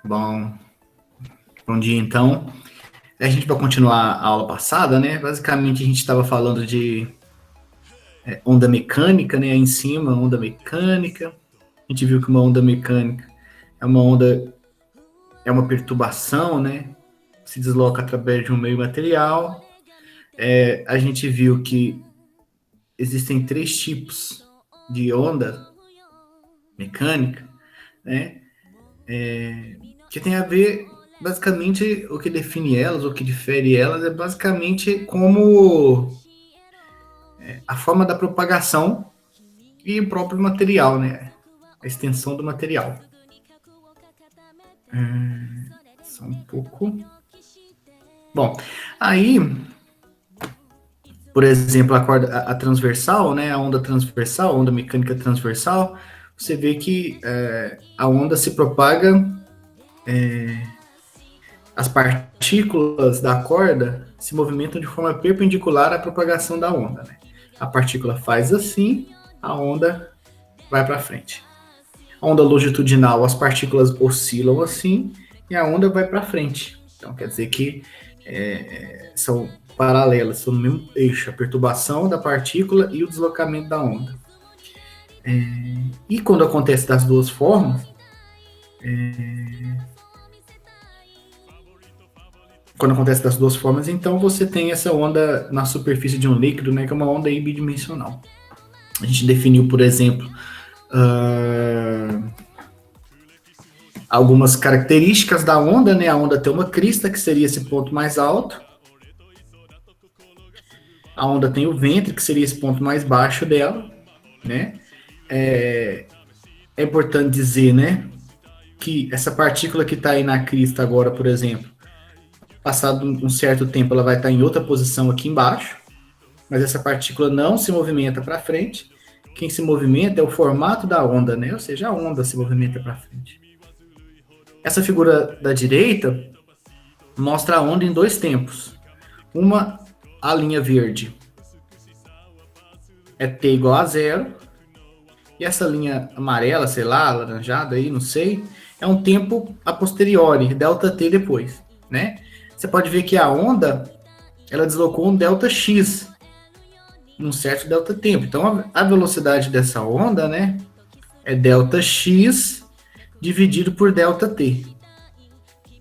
Bom, bom dia então. A gente vai continuar a aula passada, né? Basicamente a gente estava falando de onda mecânica, né? Aí em cima, onda mecânica. A gente viu que uma onda mecânica é uma onda, é uma perturbação, né? Se desloca através de um meio material. A gente viu que existem três tipos de onda mecânica, né? Que tem a ver, basicamente, o que define elas, o que difere elas, é basicamente como a forma da propagação e o próprio material, né? A extensão do material. Só um pouco. Bom, aí, por exemplo, a transversal, né? A onda transversal, a onda mecânica transversal, você vê que a onda se propaga, as partículas da corda se movimentam de forma perpendicular à propagação da onda, né? A partícula faz assim, a onda vai para frente. A onda longitudinal, as partículas oscilam assim e a onda vai para frente. Então quer dizer que são paralelas, são no mesmo eixo, a perturbação da partícula e o deslocamento da onda. E quando acontece das duas formas, então você tem essa onda na superfície de um líquido, né, que é uma onda bidimensional. A gente definiu, por exemplo, algumas características da onda, né? A onda tem uma crista, que seria esse ponto mais alto. A onda tem o ventre, que seria esse ponto mais baixo dela, né? É importante dizer, né, que essa partícula que está aí na crista agora, por exemplo, passado um certo tempo, ela vai estar em outra posição aqui embaixo, mas essa partícula não se movimenta para frente. Quem se movimenta é o formato da onda, né? Ou seja, a onda se movimenta para frente. Essa figura da direita mostra a onda em dois tempos. Uma, a linha verde, é t igual a zero. E essa linha amarela, sei lá, alaranjada aí, não sei, é um tempo a posteriori, ΔT depois, né? Você pode ver que a onda, ela deslocou um ΔX num certo delta tempo. Então, a velocidade dessa onda, né, é ΔX dividido por ΔT.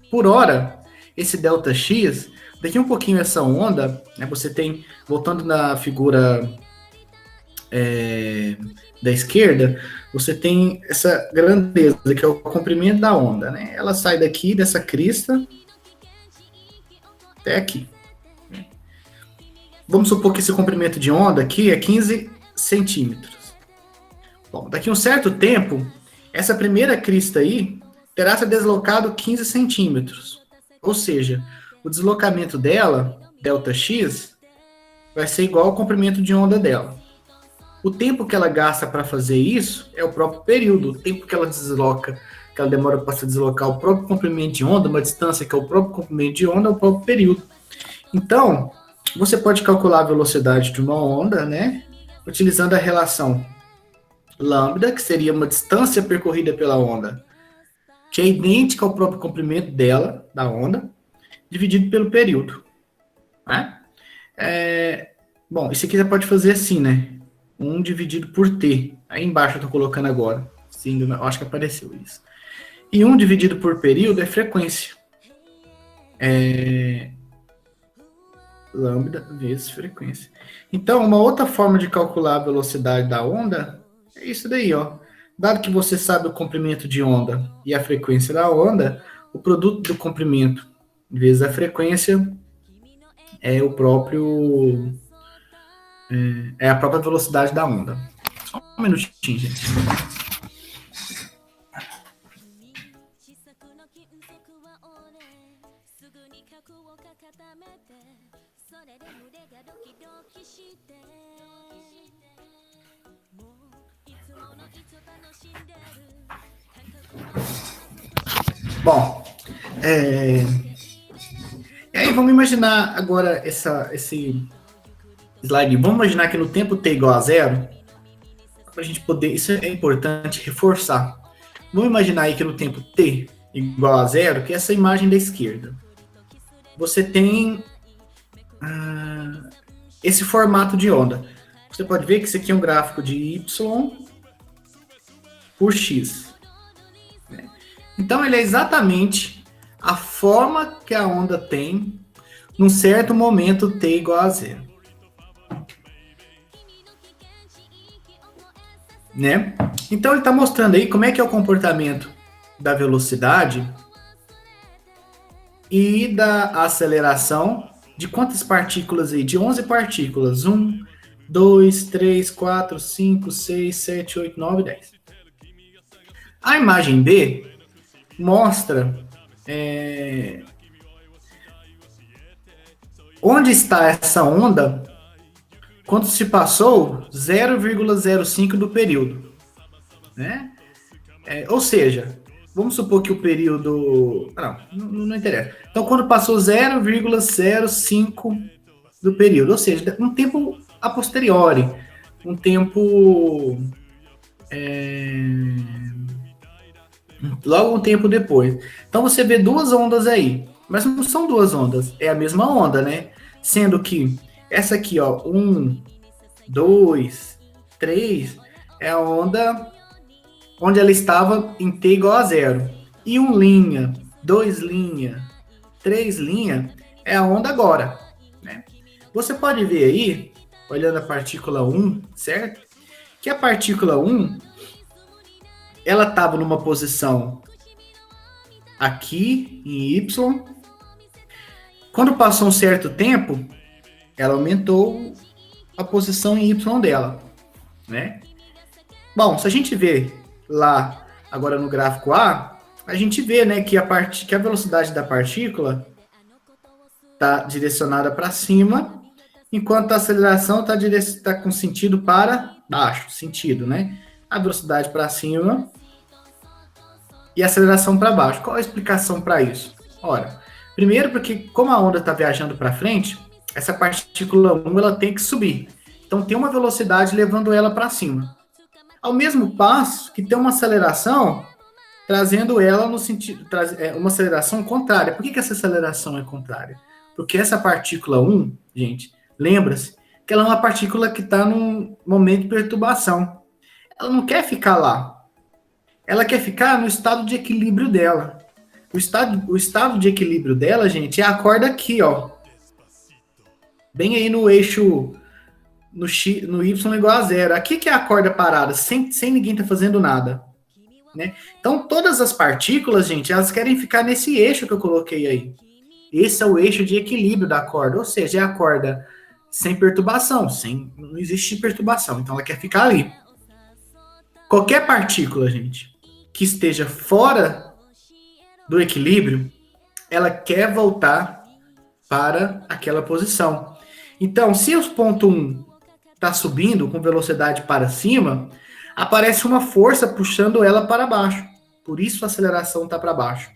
Por hora, esse ΔX, daqui um pouquinho essa onda, né, você tem, voltando na figura da esquerda, você tem essa grandeza, que é o comprimento da onda, né? Ela sai daqui, dessa crista, até aqui. Vamos supor que esse comprimento de onda aqui é 15 centímetros. Bom, daqui a um certo tempo, essa primeira crista aí terá se deslocado 15 centímetros. Ou seja, o deslocamento dela, ΔX, vai ser igual ao comprimento de onda dela. O tempo que ela gasta para fazer isso é o próprio período. O tempo que ela desloca, que ela demora para se deslocar o próprio comprimento de onda, uma distância que é o próprio comprimento de onda, é o próprio período. Então, você pode calcular a velocidade de uma onda, né, utilizando a relação lambda, que seria uma distância percorrida pela onda, que é idêntica ao próprio comprimento dela, da onda, dividido pelo período. Né? Bom, isso aqui você pode fazer assim, né? 1 dividido por t. Aí embaixo eu estou colocando agora. Sim, eu acho que apareceu isso. E 1 dividido por período é frequência. Lambda vezes frequência. Então, uma outra forma de calcular a velocidade da onda é isso daí, ó. Dado que você sabe o comprimento de onda e a frequência da onda, o produto do comprimento vezes a frequência é o próprio é a própria velocidade da onda. Só um minutinho, gente. Bom, e aí vamos imaginar agora esse slide. Vamos imaginar que no tempo t igual a zero, para a gente poder, isso é importante reforçar. Vamos imaginar aí que no tempo t igual a zero, que é essa imagem da esquerda. Você tem esse formato de onda. Você pode ver que isso aqui é um gráfico de y por x. Né? Então, ele é exatamente a forma que a onda tem num certo momento t igual a zero. Né? Então, ele está mostrando aí como é que é o comportamento da velocidade e da aceleração de quantas partículas aí? De 11 partículas. 1, 2, 3, 4, 5, 6, 7, 8, 9, 10. A imagem B mostra onde está essa onda quando se passou 0,05 do período. Né? Ou seja, vamos supor que o período... Não interessa. Então, quando passou 0,05 do período, ou seja, um tempo a posteriori, um tempo... logo um tempo depois. Então, você vê duas ondas aí. Mas não são duas ondas, é a mesma onda, né? Sendo que essa aqui, ó, 1, 2, 3, é a onda onde ela estava em t igual a zero. E 1 linha, 2 linha, 3 linha é a onda agora. Né? Você pode ver aí, olhando a partícula 1, certo? Que a partícula 1, ela estava numa posição aqui, em y. Quando passou um certo tempo, ela aumentou a posição em y dela. Né? Bom, se a gente vê lá, agora no gráfico A, a gente vê, né, que a velocidade da partícula está direcionada para cima, enquanto a aceleração está com sentido para baixo, né? A velocidade para cima e a aceleração para baixo. Qual a explicação para isso? Ora, primeiro porque como a onda está viajando para frente, essa partícula 1 ela tem que subir. Então tem uma velocidade levando ela para cima. Ao mesmo passo que tem uma aceleração trazendo ela no sentido, uma aceleração contrária. Por que essa aceleração é contrária? Porque essa partícula 1, gente, lembra-se que ela é uma partícula que está num momento de perturbação. Ela não quer ficar lá. Ela quer ficar no estado de equilíbrio dela. O estado de equilíbrio dela, gente, é a corda aqui, ó. Bem aí no eixo, no y igual a zero. Aqui que é a corda parada, sem ninguém tá fazendo nada. Né? Então, todas as partículas, gente, elas querem ficar nesse eixo que eu coloquei aí. Esse é o eixo de equilíbrio da corda, ou seja, é a corda sem perturbação, não existe perturbação, então ela quer ficar ali. Qualquer partícula, gente, que esteja fora do equilíbrio, ela quer voltar para aquela posição. Então, se o ponto 1 está subindo com velocidade para cima, aparece uma força puxando ela para baixo. Por isso a aceleração está para baixo.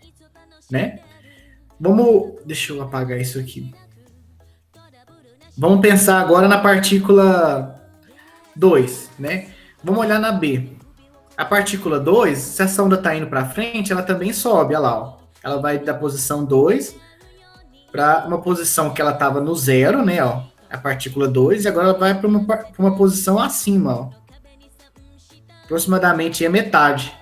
Né? Deixa eu apagar isso aqui. Vamos pensar agora na partícula 2. Né? Vamos olhar na B. A partícula 2, se essa onda está indo para frente, ela também sobe. Olha lá. Ó. Ela vai da posição 2 para uma posição que ela estava no zero, né? Ó, a partícula 2, e agora ela vai para uma posição acima. Ó. Aproximadamente a metade,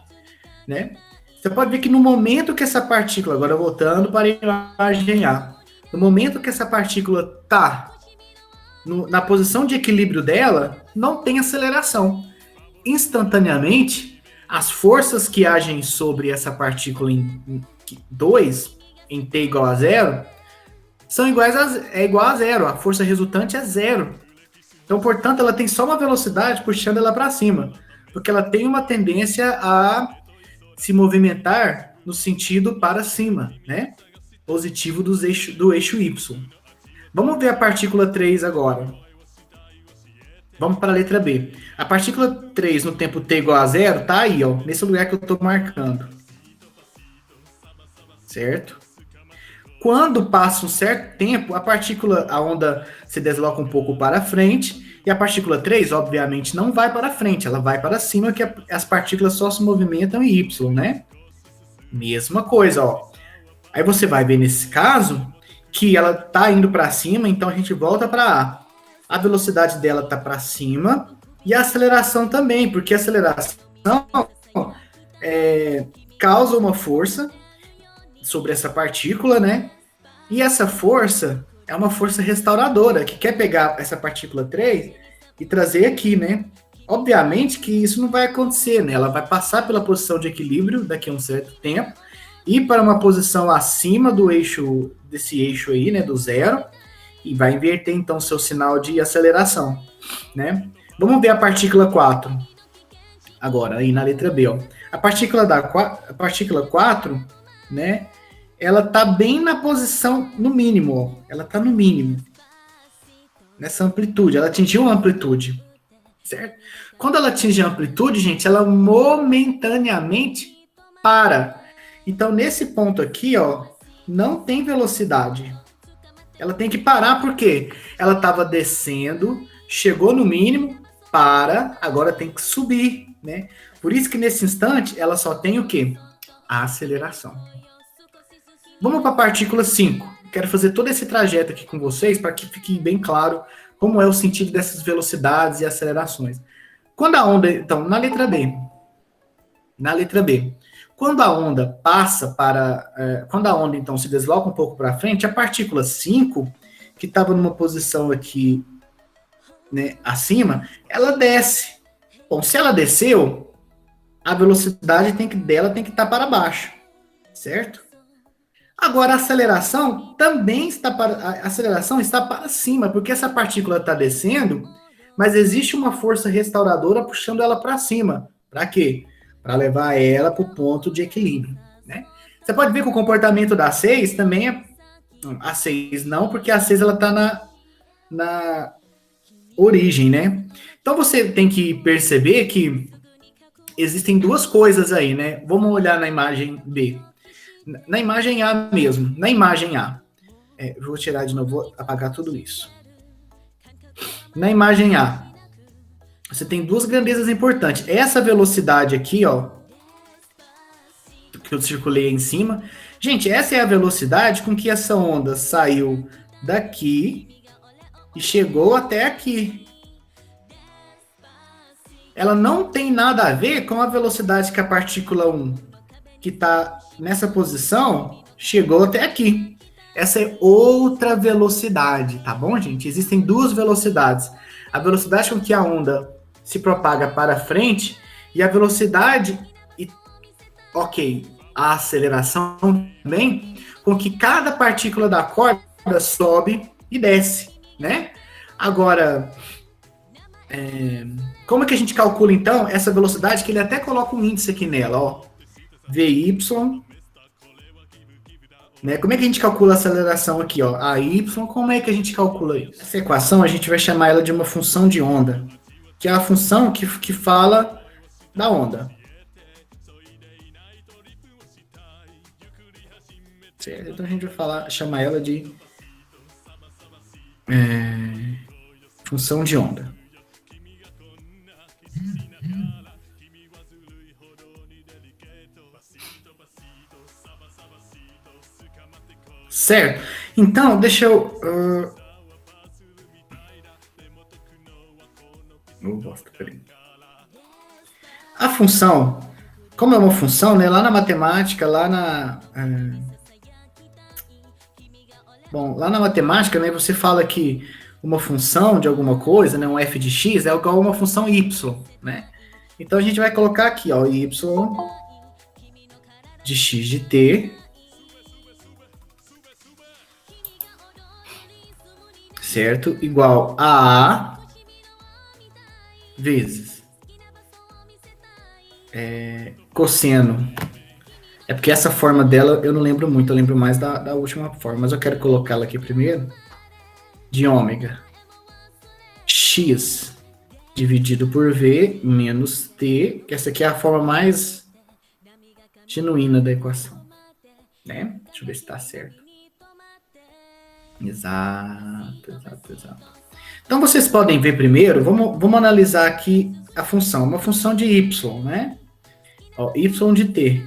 né? Você pode ver que no momento que essa partícula, agora voltando para a imagem A, no momento que essa partícula está na posição de equilíbrio dela, não tem aceleração. Instantaneamente, as forças que agem sobre essa partícula em 2, em t igual a zero, são igual a zero. A força resultante é zero. Então, portanto, ela tem só uma velocidade puxando ela para cima. Porque ela tem uma tendência a se movimentar no sentido para cima, né? Positivo do eixo Y. Vamos ver a partícula 3 agora. Vamos para a letra B. A partícula 3 no tempo t igual a zero tá aí, ó, nesse lugar que eu estou marcando. Certo? Quando passa um certo tempo, a onda se desloca um pouco para frente, e a partícula 3, obviamente, não vai para frente, ela vai para cima, que as partículas só se movimentam em Y, né? Mesma coisa, ó. Aí você vai ver nesse caso que ela tá indo para cima, então a gente volta para A. A velocidade dela tá para cima e a aceleração também, porque a aceleração causa uma força sobre essa partícula, né? E essa força é uma força restauradora, que quer pegar essa partícula 3 e trazer aqui, né? Obviamente que isso não vai acontecer, né? Ela vai passar pela posição de equilíbrio daqui a um certo tempo, e para uma posição acima do eixo, desse eixo aí, né? Do zero, e vai inverter então seu sinal de aceleração, né? Vamos ver a partícula 4 agora, aí na letra B, ó. A partícula 4, né? Ela tá bem na posição no mínimo, ó. Ela tá no mínimo. Nessa amplitude, ela atingiu a amplitude, certo? Quando ela atinge a amplitude, gente, ela momentaneamente para. Então, nesse ponto aqui, ó, não tem velocidade. Ela tem que parar porque ela estava descendo, chegou no mínimo, para, agora tem que subir, né? Por isso que nesse instante ela só tem o quê? A aceleração. Vamos para a partícula 5. Quero fazer todo esse trajeto aqui com vocês para que fique bem claro como é o sentido dessas velocidades e acelerações. Quando a onda, então, na letra B, quando a onda passa para, quando a onda então se desloca um pouco para frente, a partícula 5, que estava numa posição aqui, né, acima, ela desce. Bom, se ela desceu, a velocidade dela tem que estar para baixo, certo? Agora a aceleração também está para cima, porque essa partícula está descendo, mas existe uma força restauradora puxando ela para cima. Para quê? Para levar ela para o ponto de equilíbrio, né? Você pode ver que o comportamento da 6 também é... A 6 não, porque a 6 ela está na origem, né? Então você tem que perceber que existem duas coisas aí, né? Vamos olhar na imagem B. Na imagem A mesmo, na imagem A. Vou tirar de novo, vou apagar tudo isso. Na imagem A, você tem duas grandezas importantes. Essa velocidade aqui, ó, que eu circulei em cima. Gente, essa é a velocidade com que essa onda saiu daqui e chegou até aqui. Ela não tem nada a ver com a velocidade que a partícula 1, que está nessa posição, chegou até aqui. Essa é outra velocidade, tá bom, gente? Existem duas velocidades. A velocidade com que a onda se propaga para frente e a velocidade, a aceleração também, com que cada partícula da corda sobe e desce, né? Agora, como é que a gente calcula, então, essa velocidade, que ele até coloca um índice aqui nela, ó. VY, né? Como é que a gente calcula a aceleração aqui, ó? A Y, como é que a gente calcula isso? Essa equação, a gente vai chamar ela de uma função de onda, que é a função que fala da onda. Certo? Então a gente vai chamar ela de função de onda. Certo? Então, deixa eu... peraí. A função, como é uma função, né? Lá na matemática, lá na matemática, né? Você fala que uma função de alguma coisa, né? Um f de x é igual a uma função y, né? Então a gente vai colocar aqui, ó, y de x de t certo? Igual a vezes cosseno. É porque essa forma dela eu não lembro muito, eu lembro mais da última forma, mas eu quero colocá-la aqui primeiro. De ômega x dividido por v menos t, que essa aqui é a forma mais genuína da equação, né? Deixa eu ver se está certo. Exato. Então, vocês podem ver primeiro, vamos analisar aqui a função, uma função de y, né? Ó, y de t.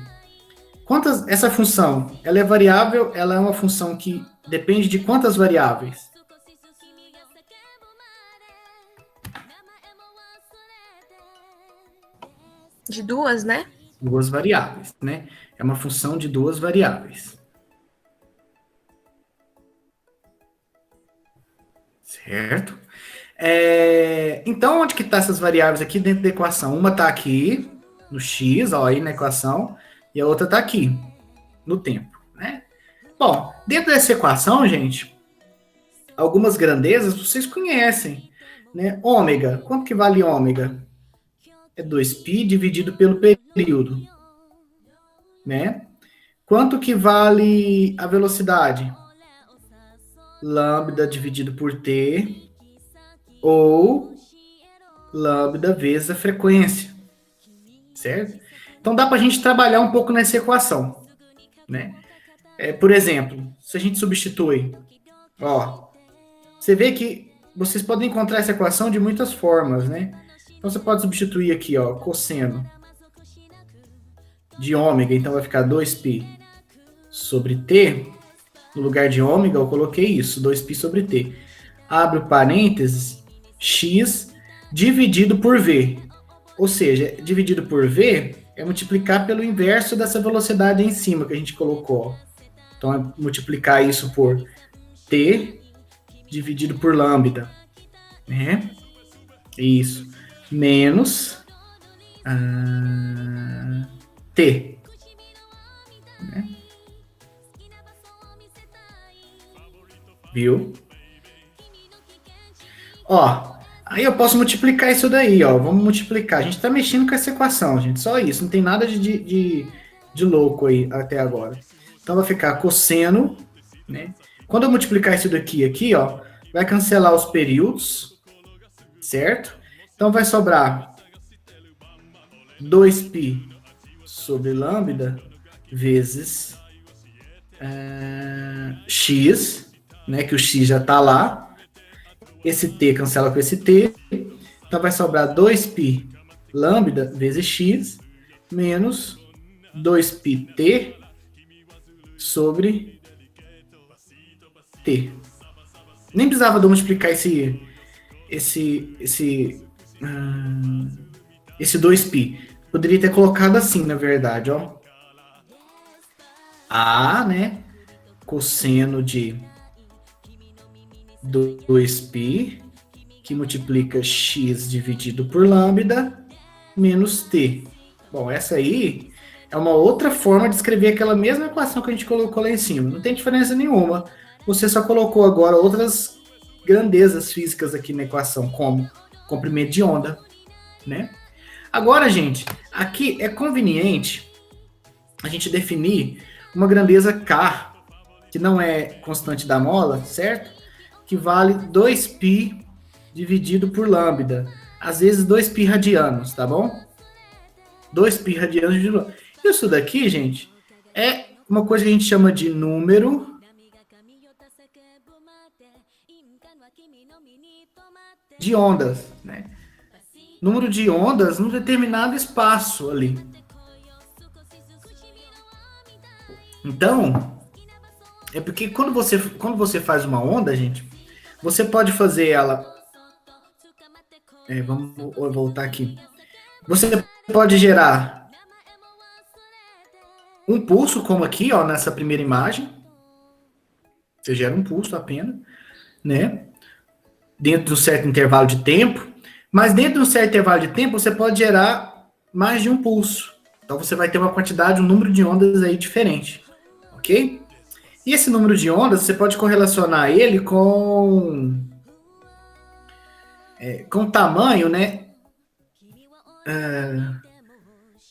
Essa função, ela é variável, ela é uma função que depende de quantas variáveis? De duas, né? Duas variáveis, né? É uma função de duas variáveis. Certo? Então, onde que estão essas variáveis aqui dentro da equação? Uma está aqui, no x, ó, aí na equação, e a outra está aqui, no tempo, né? Bom, dentro dessa equação, gente, algumas grandezas vocês conhecem, né? Ômega, quanto que vale ômega? É 2π dividido pelo período, né? Quanto que vale a velocidade? Lambda dividido por t, ou lambda vezes a frequência, certo? Então dá para a gente trabalhar um pouco nessa equação, né? Por exemplo, se a gente substitui, ó, você vê que vocês podem encontrar essa equação de muitas formas, né? Então você pode substituir aqui, ó, cosseno de ômega, então vai ficar 2π sobre t. No lugar de ômega eu coloquei isso, 2π sobre t. Abre o parênteses, x dividido por v. Ou seja, dividido por v é multiplicar pelo inverso dessa velocidade em cima que a gente colocou. Então é multiplicar isso por t dividido por lambda, né? Isso. Menos t. Né? Viu? Ó, aí eu posso multiplicar isso daí, ó. Vamos multiplicar. A gente tá mexendo com essa equação, gente. Só isso. Não tem nada de louco aí até agora. Então vai ficar cosseno, né? Quando eu multiplicar isso daqui aqui, ó, vai cancelar os períodos, certo? Então vai sobrar 2π sobre lambda vezes x, né? Que o x já tá lá. Esse t cancela com esse t. Então vai sobrar 2π lambda vezes x menos 2πt sobre t. Nem precisava de eu multiplicar esse 2π. Poderia ter colocado assim, na verdade, ó. A, né? Cosseno de 2π, que multiplica x dividido por lambda, menos t. Bom, essa aí é uma outra forma de escrever aquela mesma equação que a gente colocou lá em cima. Não tem diferença nenhuma. Você só colocou agora outras grandezas físicas aqui na equação, como comprimento de onda, né? Agora, gente, aqui é conveniente a gente definir uma grandeza K, que não é constante da mola, certo? Que vale 2π dividido por lambda. Às vezes 2π radianos, tá bom? 2π radianos de lambda. Isso daqui, gente, é uma coisa que a gente chama de número de ondas, né? Número de ondas num determinado espaço ali. Então, é porque quando você faz uma onda, gente, você pode fazer ela... vamos voltar aqui. Você pode gerar um pulso, como aqui, ó, nessa primeira imagem. Você gera um pulso apenas, né? Dentro de um certo intervalo de tempo. Mas dentro de um certo intervalo de tempo, você pode gerar mais de um pulso. Então você vai ter uma quantidade, um número de ondas aí diferente. Ok? E esse número de ondas, você pode correlacionar ele com o tamanho, né?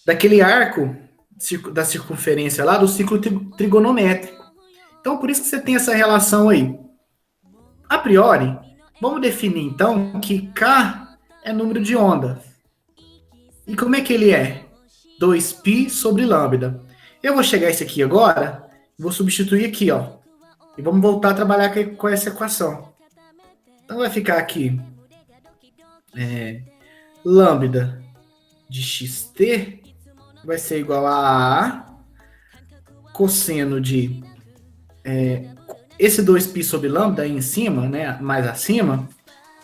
Daquele arco da circunferência lá do ciclo trigonométrico. Então, por isso que você tem essa relação aí. A priori, vamos definir então que K é número de ondas. E como é que ele é? 2π sobre lambda. Eu vou chegar a esse aqui agora, vou substituir aqui, ó. E vamos voltar a trabalhar com essa equação. Então vai ficar aqui lambda de xt vai ser igual a cosseno de esse 2π sobre lambda aí em cima, né, mais acima,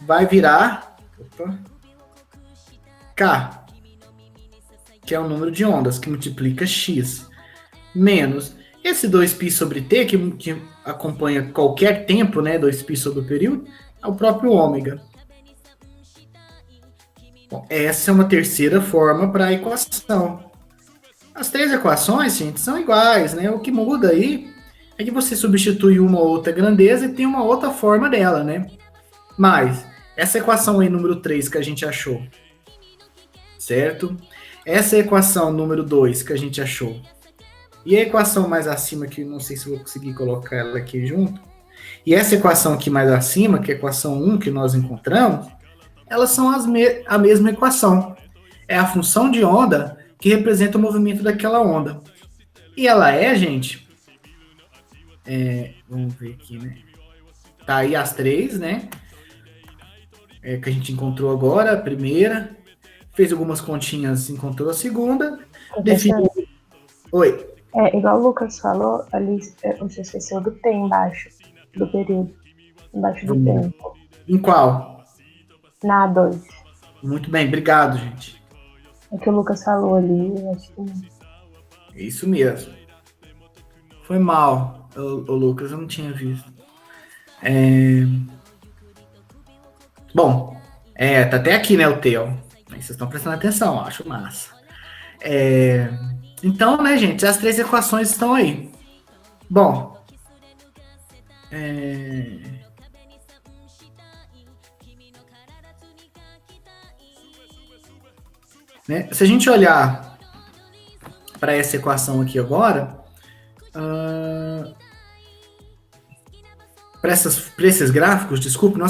vai virar K, que é o número de ondas, que multiplica X, menos esse 2π sobre T, que acompanha qualquer tempo, né, 2π sobre o período, é o próprio ômega. Bom, essa é uma terceira forma para a equação. As três equações, gente, são iguais, né? O que muda aí é que você substitui uma ou outra grandeza e tem uma outra forma dela, né? Mas, essa equação aí, número 3, que a gente achou, certo? Essa equação número 2 que a gente achou. E a equação mais acima, que não sei se vou conseguir colocar ela aqui junto. E essa equação aqui mais acima, que é a equação 1 que nós encontramos, elas são a mesma equação. É a função de onda que representa o movimento daquela onda. E ela é, gente... vamos ver aqui, né? Tá aí as três, né? Que a gente encontrou agora, a primeira. Fez algumas continhas, encontrou a segunda. Definiu... Oi. Igual o Lucas falou, ali você esqueceu do T embaixo, do período. Embaixo do tempo. Em qual? Na A2. Muito bem, obrigado, gente. É que o Lucas falou ali, eu acho que... É isso mesmo. Foi mal, o Lucas, eu não tinha visto. Bom, tá até aqui, né, o T, ó. Vocês estão prestando atenção, ó, acho massa. Então, né, gente, as três equações estão aí. Bom, né, se a gente olhar para essa equação aqui agora, para esses gráficos, desculpe,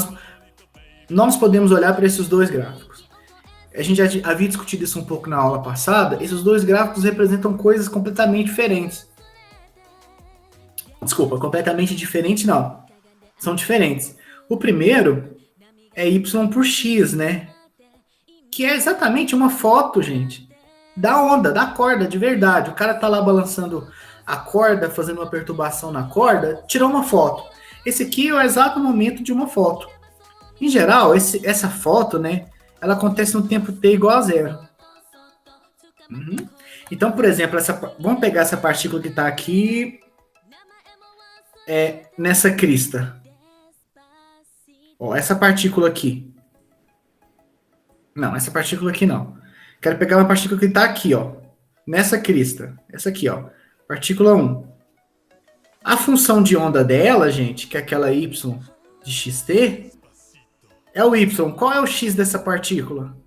nós podemos olhar para esses dois gráficos. A gente já havia discutido isso um pouco na aula passada. Esses dois gráficos representam coisas completamente diferentes. Desculpa, completamente diferente não. São diferentes. O primeiro é y por x, né? Que é exatamente uma foto, gente, da onda, da corda, de verdade. O cara tá lá balançando a corda, fazendo uma perturbação na corda, tirou uma foto. Esse aqui é o exato momento de uma foto. Em geral, essa foto, né, ela acontece no tempo t igual a 0. Então, por exemplo, vamos pegar essa partícula que está aqui nessa crista. Ó, essa partícula aqui. Não, essa partícula aqui não. Quero pegar uma partícula que está aqui, ó, nessa crista. Essa aqui, ó, partícula 1. A função de onda dela, gente, que é aquela y de xt, é o y. Qual é o x dessa partícula?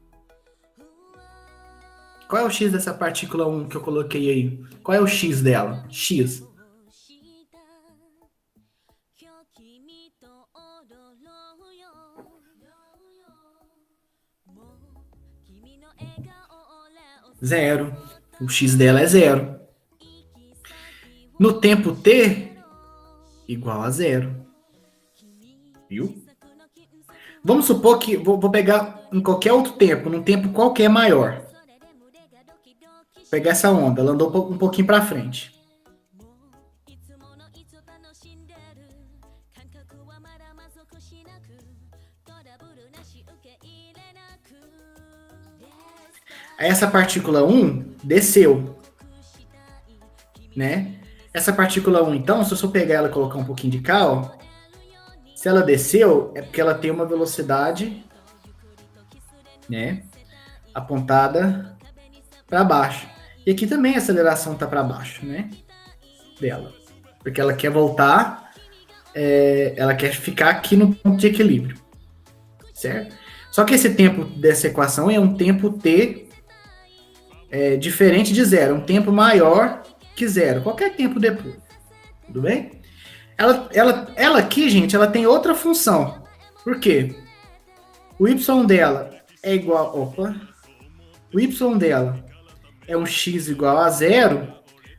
Qual é o x dessa partícula 1 que eu coloquei aí? Qual é o x dela? X. Zero. O x dela é 0. No tempo t, igual a 0. Viu? Vamos supor que... Vou pegar em qualquer outro tempo, num tempo qualquer maior. Vou pegar essa onda, ela andou um pouquinho para frente. Aí essa partícula 1 desceu, né? Essa partícula 1, então, se eu só pegar ela e colocar um pouquinho de cá, ó, se ela desceu, é porque ela tem uma velocidade, né, apontada para baixo. E aqui também a aceleração está para baixo, né, dela. Porque ela quer voltar, ela quer ficar aqui no ponto de equilíbrio, certo? Só que esse tempo dessa equação é um tempo t diferente de 0, um tempo maior que 0, qualquer tempo depois, tudo bem? Ela aqui, gente, ela tem outra função. Por quê? O y dela é igual... O y dela é um x igual a 0,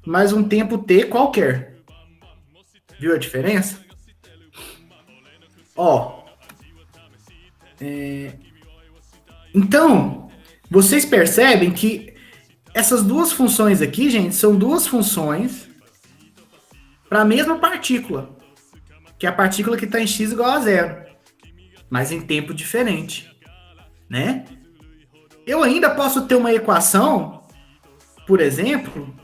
mais um tempo t qualquer. Viu a diferença? Ó. Então, vocês percebem que essas duas funções aqui, gente, são duas funções para a mesma partícula, que é a partícula que está em x igual a zero, mas em tempo diferente, né? Eu ainda posso ter uma equação, por exemplo,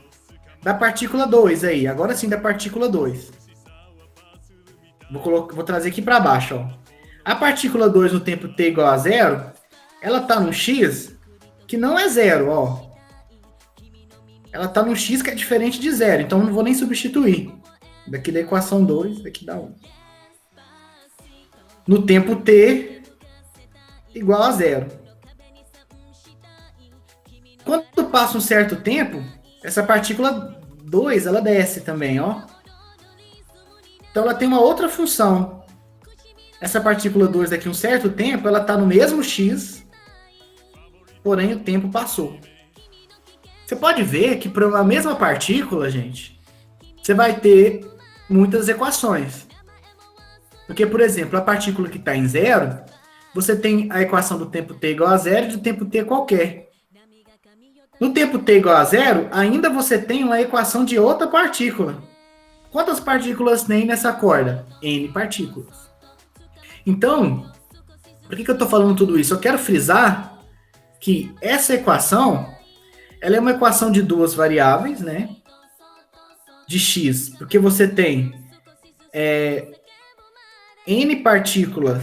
da partícula 2 aí, agora sim da partícula 2. Vou trazer aqui para baixo, ó. A partícula 2 no tempo t igual a zero, ela está no x que não é zero, ó. Ela está no x que é diferente de zero, então não vou nem substituir. Daqui da equação 2, daqui dá 1. No tempo t igual a zero. Quando passa um certo tempo, essa partícula 2, ela desce também, ó. Então ela tem uma outra função. Essa partícula 2 daqui a um certo tempo, ela está no mesmo x, porém o tempo passou. Você pode ver que para uma mesma partícula, gente, você vai ter muitas equações. Porque, por exemplo, a partícula que está em zero, você tem a equação do tempo t igual a zero e do tempo t qualquer. No tempo t igual a zero, ainda você tem uma equação de outra partícula. Quantas partículas tem nessa corda? N partículas. Então, por que eu estou falando tudo isso? Eu quero frisar que essa equação, ela é uma equação de duas variáveis, né? De x, porque você tem N partículas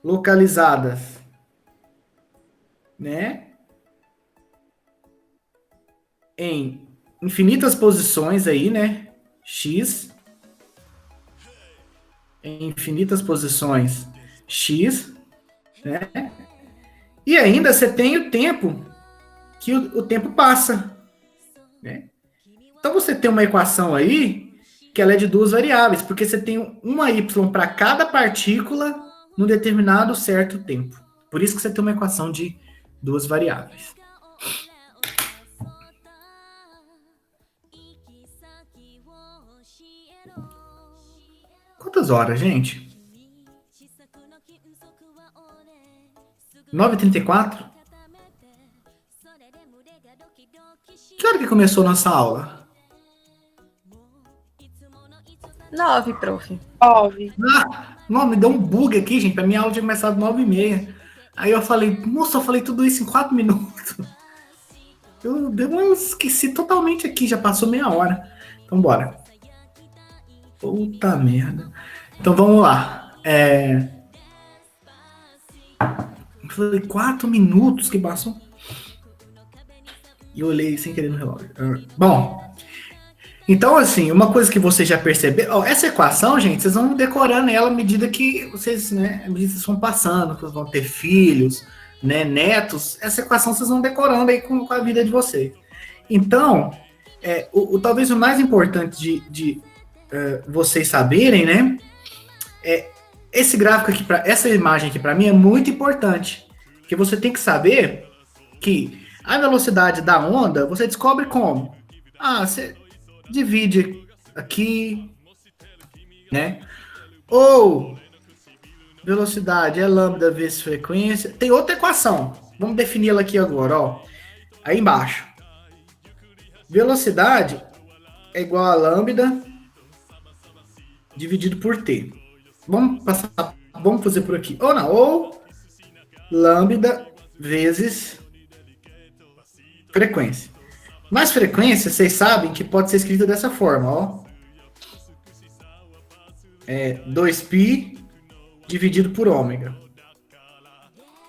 localizadas, né? Em infinitas posições aí, né? X. Em infinitas posições X, né? E ainda você tem o tempo, que o tempo passa, né? Então você tem uma equação aí, que ela é de duas variáveis, porque você tem uma y para cada partícula num determinado certo tempo. Por isso que você tem uma equação de duas variáveis. Quantas horas, gente? 9h34? Que hora que começou a nossa aula? 9, prof. 9. Não, me deu um bug aqui, gente. A minha aula tinha começado 9h30. Aí eu falei, moça, eu falei tudo isso em 4 minutos. Eu esqueci totalmente aqui, já passou meia hora. Então bora. Puta merda. Então vamos lá. Eu falei 4 minutos que passam. E eu olhei sem querer no relógio. Bom, então assim, uma coisa que vocês já perceberam, essa equação, gente, vocês vão decorando ela à medida que vocês, né, à medida que vocês vão passando, que vocês vão ter filhos, né, netos, essa equação vocês vão decorando aí com a vida de vocês. Então, talvez o mais importante de vocês saberem, né, esse gráfico aqui, essa imagem aqui para mim é muito importante, porque você tem que saber que a velocidade da onda, você descobre como? Você divide aqui, né? Ou velocidade é lambda vezes frequência. Tem outra equação. Vamos definir ela aqui agora, ó. Aí embaixo. Velocidade é igual a lambda dividido por t. Vamos fazer por aqui. Ou não, ou lambda vezes frequência. Mas frequência, vocês sabem que pode ser escrita dessa forma, ó. 2π dividido por ômega.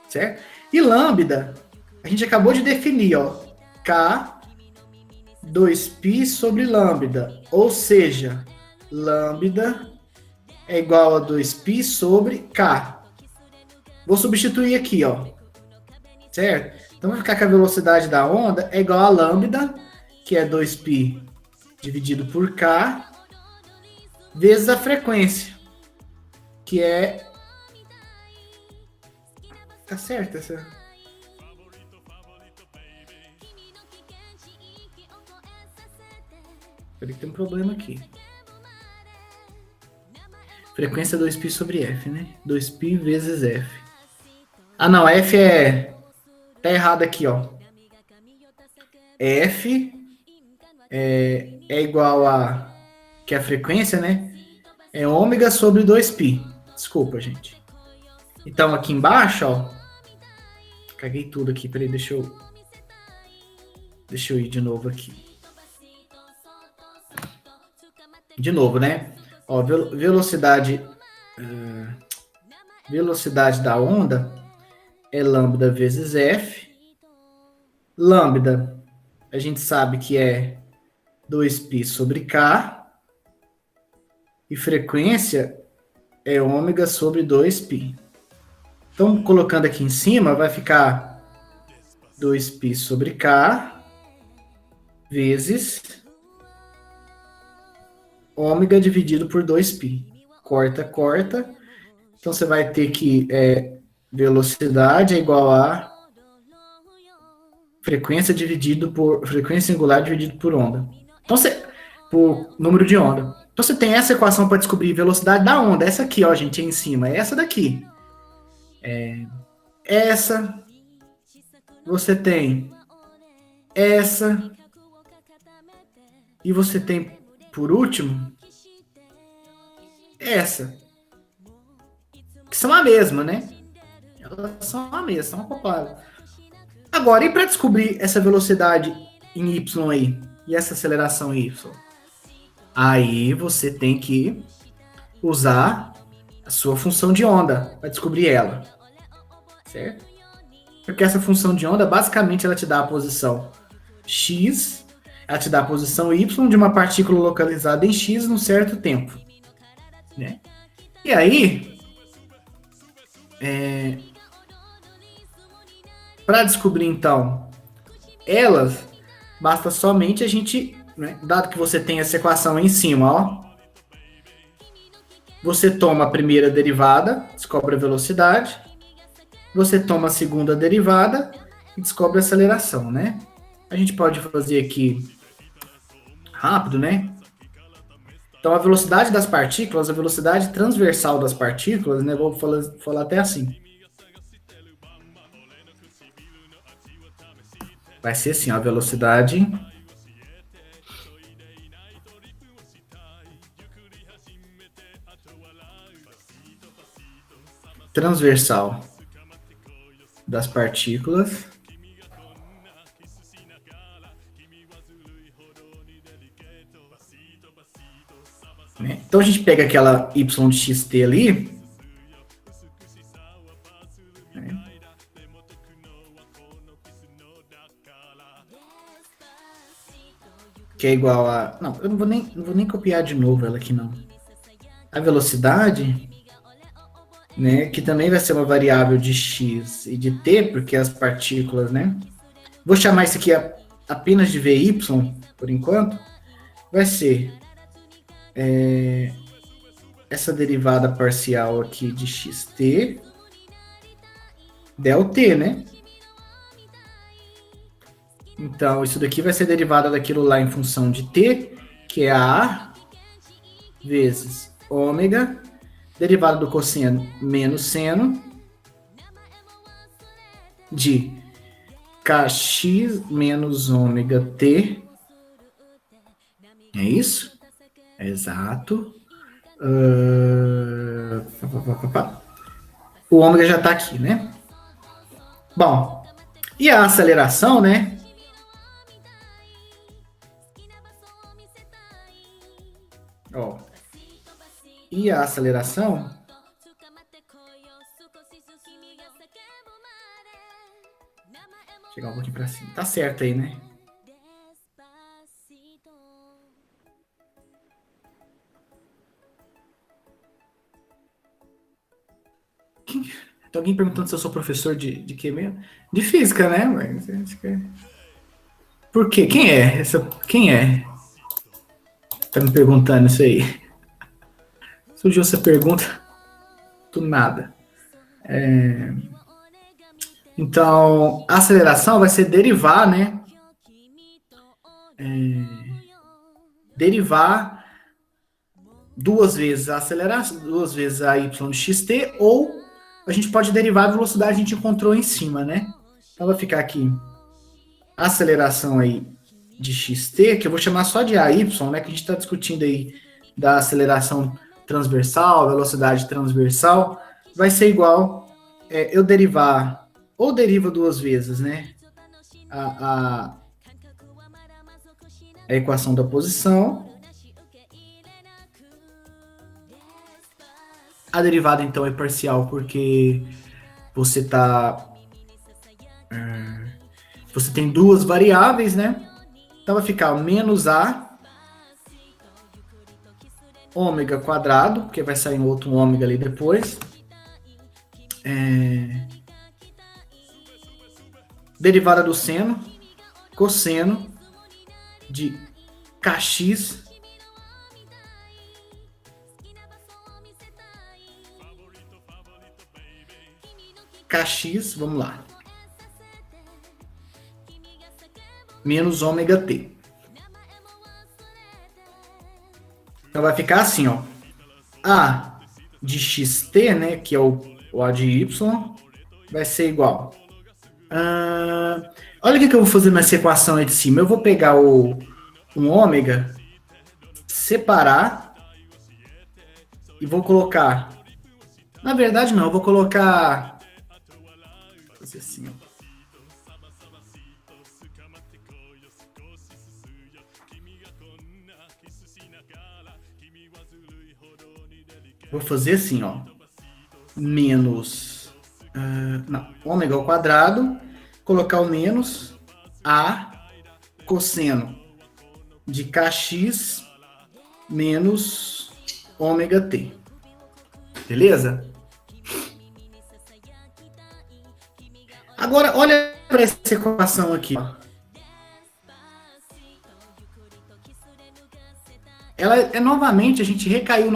Certo? E lambda, a gente acabou de definir, ó. K 2π sobre lambda. Ou seja, lambda é igual a 2π sobre K. Vou substituir aqui, ó. Certo? Então vai ficar que a velocidade da onda é igual a lambda, que é 2π dividido por K, vezes a frequência, que é... Tá certo essa... Peraí que tem um problema aqui. Frequência 2π sobre F, né? 2π vezes F. Ah, não, F é... Tá errado aqui, ó. F é igual a, que é a frequência, né? É ômega sobre 2π. Desculpa, gente. Então, aqui embaixo, ó. Caguei tudo aqui, peraí, deixa eu ir de novo aqui. De novo, né? Ó, velocidade da onda é lambda vezes F. Lambda, a gente sabe que é 2π sobre K. E frequência é ômega sobre 2π. Então, colocando aqui em cima, vai ficar 2π sobre K vezes ômega dividido por 2π. Corta, corta. Então, você vai ter que velocidade é igual a frequência angular dividido por onda. Então, por número de onda. Então, você tem essa equação para descobrir velocidade da onda. Essa aqui, ó, gente, aí em cima. É essa daqui. Essa. Você tem essa. E você tem, por último, essa. Que são a mesma, né? Elas são a mesma, são acopladas. Agora, e para descobrir essa velocidade em Y aí? E essa aceleração em Y? Aí você tem que usar a sua função de onda para descobrir ela. Certo? Porque essa função de onda, basicamente, ela te dá a posição x, ela te dá a posição y de uma partícula localizada em x num certo tempo. Né? E aí, para descobrir, então, elas, basta somente a gente, né, dado que você tem essa equação aí em cima, ó, você toma a primeira derivada, descobre a velocidade, você toma a segunda derivada e descobre a aceleração, né? A gente pode fazer aqui rápido, né? Então, a velocidade das partículas, a velocidade transversal das partículas, né? Vou falar até assim. Vai ser assim, ó, a velocidade transversal das partículas, né? Então a gente pega aquela y de xt ali, né? Que é igual a... Não, eu não vou nem copiar de novo ela aqui, não. A velocidade, né, que também vai ser uma variável de x e de t, porque as partículas, né? Vou chamar isso aqui apenas de vy, por enquanto. Vai ser essa derivada parcial aqui de xt, del t, né? Então, isso daqui vai ser derivada daquilo lá em função de t, que é a vezes ômega, derivada do cosseno menos seno, de kx menos ômega t. É isso? Exato. O ômega já está aqui, né? Bom, e a aceleração, né? Ó, e a aceleração chegar um pouquinho para cima. Tá certo aí, né? Tem alguém perguntando se eu sou professor de quê mesmo? De física, né? Mas acho que... Por quê? Quem é? Quem é? Tá me perguntando isso aí. Surgiu essa pergunta do nada. Então, a aceleração vai ser derivar, né? Derivar duas vezes a aceleração, duas vezes a y de xt, ou a gente pode derivar a velocidade que a gente encontrou em cima, né? Então, vai ficar aqui a aceleração aí de xt, que eu vou chamar só de AY, né, que a gente está discutindo aí da aceleração transversal, velocidade transversal, vai ser igual eu derivar, ou deriva duas vezes, né, a equação da posição. A derivada, então, é parcial, porque você tem duas variáveis, né? Então vai ficar menos A ômega quadrado, porque vai sair um outro ômega ali depois. Derivada do seno, cosseno de kx vamos lá, menos ômega t. Então vai ficar assim, ó, A de xt, né, que é o A de y, vai ser igual. Olha o que eu vou fazer nessa equação aí de cima. Eu vou pegar um ômega, separar, e vou colocar... Na verdade, não, eu vou colocar... Vou fazer assim, ó. Vou fazer assim, ó. Menos... ômega ao quadrado, colocar o menos A cosseno de kx menos ômega t. Beleza? Agora, olha para essa equação aqui. Ó. Ela é novamente, a gente caiu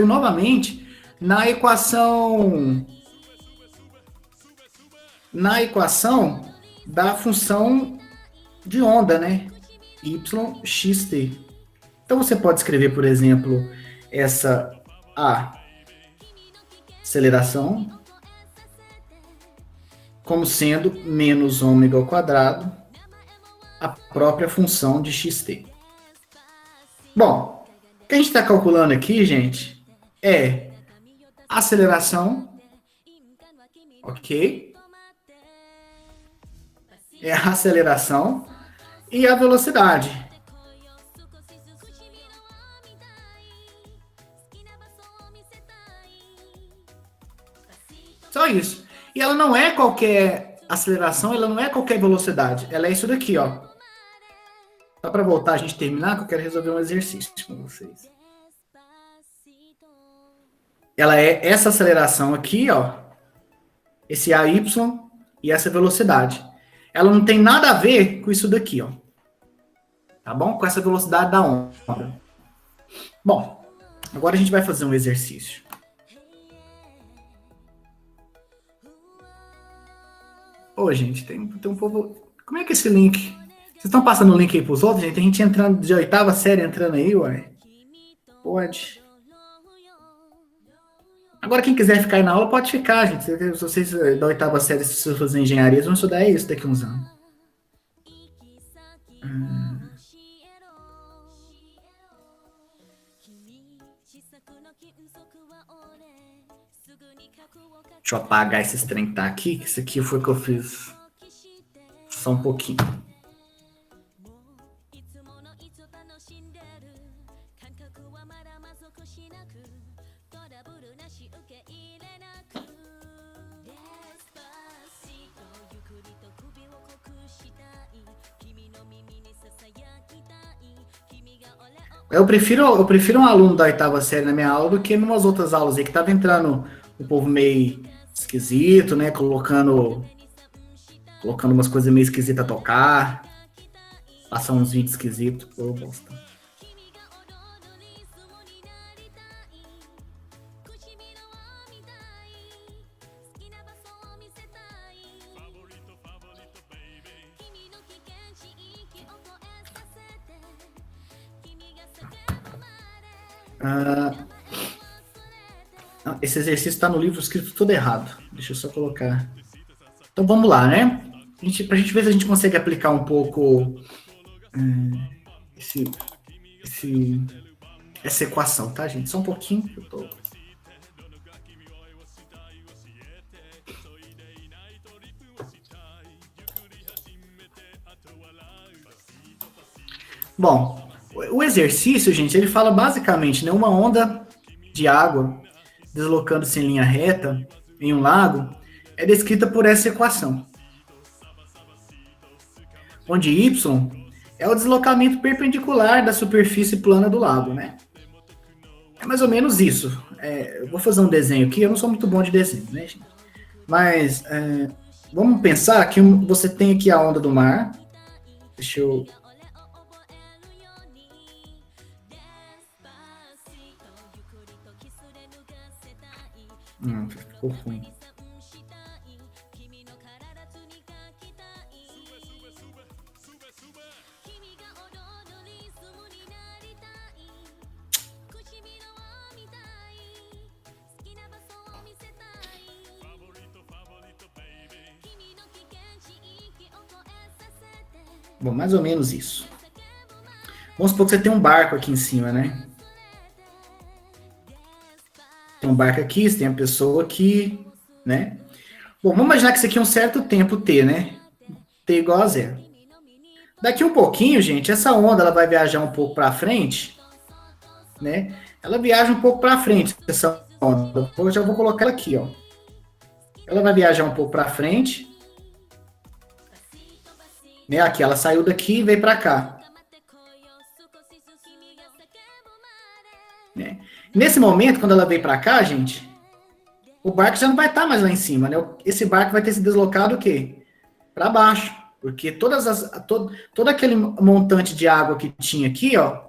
novamente na equação da função de onda, né? yxt. Então você pode escrever, por exemplo, essa aceleração como sendo menos ômega ao quadrado a própria função de xt. Bom, o que a gente está calculando aqui, gente, é a aceleração, ok? É a aceleração e a velocidade. Só isso. E ela não é qualquer aceleração, ela não é qualquer velocidade. Ela é isso daqui, ó. Só para voltar a gente terminar, que eu quero resolver um exercício com vocês. Ela é essa aceleração aqui, ó. Esse AY e essa velocidade. Ela não tem nada a ver com isso daqui, ó. Tá bom? Com essa velocidade da onda. Bom, agora a gente vai fazer um exercício. Ô, gente, tem um povo... Como é que é esse link... Vocês estão passando o link aí pros outros, gente? Tem gente entrando de 8ª série entrando aí, ué. Pode. Agora, quem quiser ficar aí na aula, pode ficar, gente. Se vocês da 8ª série, se vocês fazerem engenharia, vão estudar isso daqui a uns anos. Deixa eu apagar esses trem que tá aqui, que isso aqui foi o que eu fiz. Só um pouquinho. Eu prefiro um aluno da 8ª série na minha aula do que em umas outras aulas aí que tava entrando o povo meio esquisito, né? Colocando umas coisas meio esquisitas a tocar. Passar uns vídeos esquisitos. Pô, bosta. Esse exercício está no livro escrito tudo errado. Deixa eu só colocar. Então vamos lá, né? Pra gente ver se a gente consegue aplicar um pouco esse, essa equação, tá, gente? Só um pouquinho que eu tô... Bom, o exercício, gente, ele fala basicamente, né, uma onda de água deslocando-se em linha reta em um lago é descrita por essa equação, onde y é o deslocamento perpendicular da superfície plana do lago, né? É mais ou menos isso. Eu vou fazer um desenho aqui, eu não sou muito bom de desenho, né, gente? Mas vamos pensar que você tem aqui a onda do mar. Deixa eu... ficou ruim. Bom, mais ou menos isso. Vamos supor que você tem um barco aqui em cima, né? Tem um barco aqui, você tem a pessoa aqui, né? Bom, vamos imaginar que isso aqui é um certo tempo T, né? T igual a zero. Daqui um pouquinho, gente, essa onda ela vai viajar um pouco para frente, né? Ela viaja um pouco para frente, essa onda. Eu já vou colocar ela aqui, ó. Ela vai viajar um pouco para frente. Né? Aqui, ela saiu daqui e veio para cá. Né? Nesse momento, quando ela veio para cá, gente, o barco já não vai estar mais lá em cima, né? Esse barco vai ter se deslocado o quê? Para baixo, porque todo aquele montante de água que tinha aqui, ó,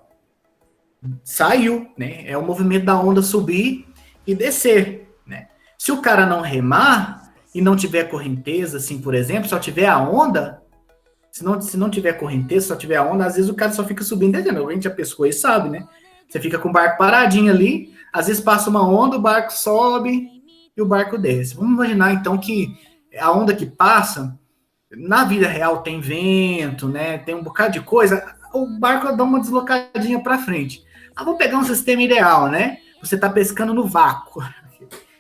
saiu, né? É o movimento da onda subir e descer, né? Se o cara não remar e não tiver correnteza, assim, por exemplo, só tiver a onda, se não tiver correnteza, só tiver a onda, às vezes o cara só fica subindo e descendo. A gente já pescou e sabe, né? Você fica com o barco paradinho ali, às vezes passa uma onda, o barco sobe e o barco desce. Vamos imaginar, então, que a onda que passa, na vida real tem vento, né? Tem um bocado de coisa, o barco dá uma deslocadinha para frente. Vamos pegar um sistema ideal, né? Você está pescando no vácuo.